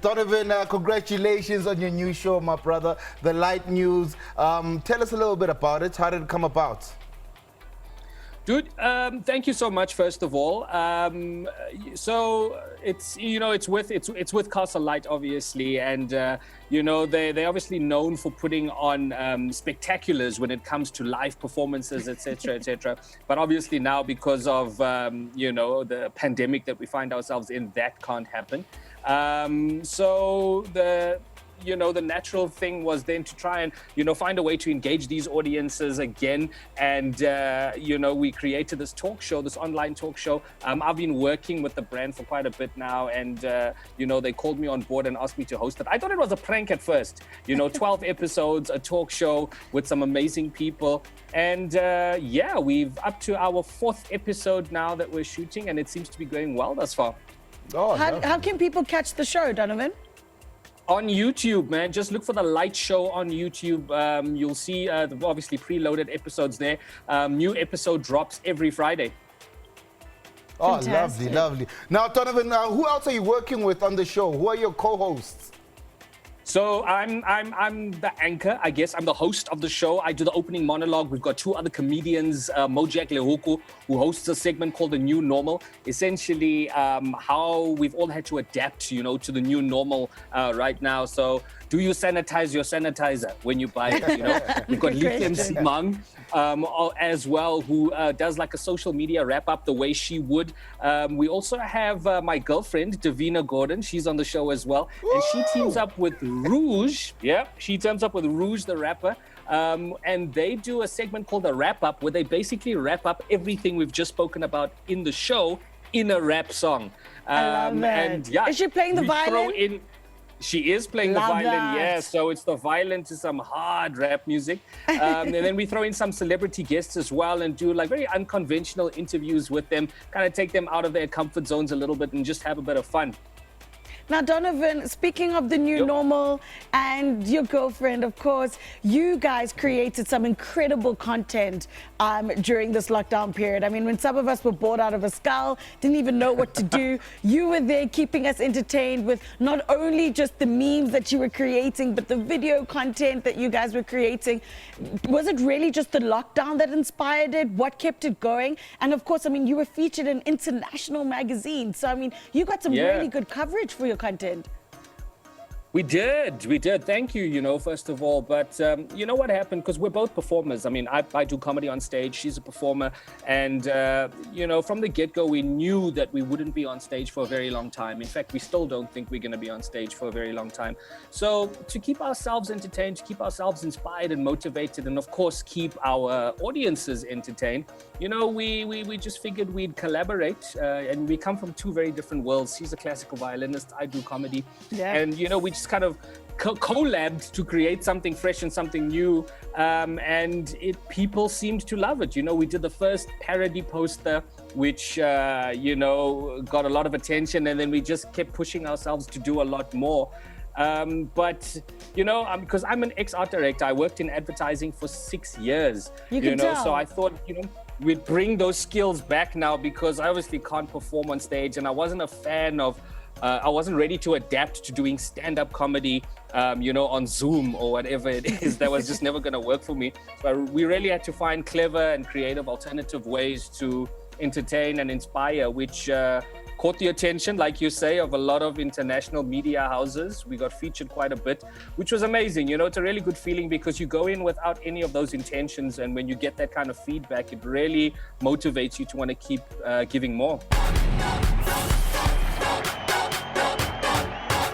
Donovan, congratulations on your new show, my brother, The Light News. Tell us a little bit about it. How did it come about? Dude, thank you so much. First of all, so it's it's with Castle Light, obviously, and they're obviously known for putting on spectaculars when it comes to live performances, etc., etc. But obviously now, because of the pandemic that we find ourselves in, that can't happen. So the natural thing was then to try and find a way to engage these audiences again, and we created this talk show, this online talk show. I've been working with the brand for quite a bit now, and they called me on board and asked me to host it. I thought it was a prank at first, 12 episodes, a talk show with some amazing people, and we've up to our 4th episode now that we're shooting, and it seems to be going well thus far. How can people catch the show, Donovan? On YouTube, man. Just look for The Light Show on YouTube. You'll see the obviously preloaded episodes there. New episode drops every Friday. Oh, Fantastic. lovely. Now, Donovan, who else are you working with on the show? Who are your co-hosts? So I'm the anchor, I guess. I'm the host of the show. I do the opening monologue. We've got 2 other comedians, Mojak Lehuku, who hosts a segment called The New Normal. Essentially, how we've all had to adapt, to the new normal right now. So do you sanitize your sanitizer when you buy it? We've got Lithium Simang as well, who does like a social media wrap-up the way she would. We also have my girlfriend, Davina Gordon. She's on the show as well. And she teams up with Rouge. Yeah, she teams up with Rouge, the rapper. And they do a segment called the Wrap-Up, where they basically wrap up everything we've just spoken about in the show in a rap song. I love that. And yeah, is she playing the violin? She is playing the violin, yeah. So it's the violin to some hard rap music. And then we throw in some celebrity guests as well and do like very unconventional interviews with them, kind of take them out of their comfort zones a little bit and just have a bit of fun. Now, Donovan, speaking of the new normal and your girlfriend, of course, you guys created some incredible content during this lockdown period. I mean, when some of us were bored out of a skull, didn't even know what to do, you were there keeping us entertained with not only just the memes that you were creating, but the video content that you guys were creating. Was it really just the lockdown that inspired it? What kept it going? And of course, I mean, you were featured in international magazines. So, I mean, you got some really good coverage for your content. We did. Thank you, first of all. But you know what happened? Because we're both performers. I mean, I do comedy on stage. She's a performer. And, from the get-go, we knew that we wouldn't be on stage for a very long time. In fact, we still don't think we're going to be on stage for a very long time. So to keep ourselves entertained, to keep ourselves inspired and motivated, and of course, keep our audiences entertained, we just figured we'd collaborate. And we come from 2 very different worlds. She's a classical violinist. I do comedy. Yeah. And, we just kind of collabed to create something fresh and something new, and people seemed to love it. We did the first parody poster, which got a lot of attention, and then we just kept pushing ourselves to do a lot more. But because I'm an ex-art director, I worked in advertising for 6 years. You can tell. So I thought we'd bring those skills back now, because I obviously can't perform on stage, and I wasn't a fan of I wasn't ready to adapt to doing stand-up comedy, on Zoom or whatever it is. That was just never going to work for me. So we really had to find clever and creative alternative ways to entertain and inspire, which caught the attention, like you say, of a lot of international media houses. We got featured quite a bit, which was amazing. It's a really good feeling, because you go in without any of those intentions, and when you get that kind of feedback, it really motivates you to want to keep giving more.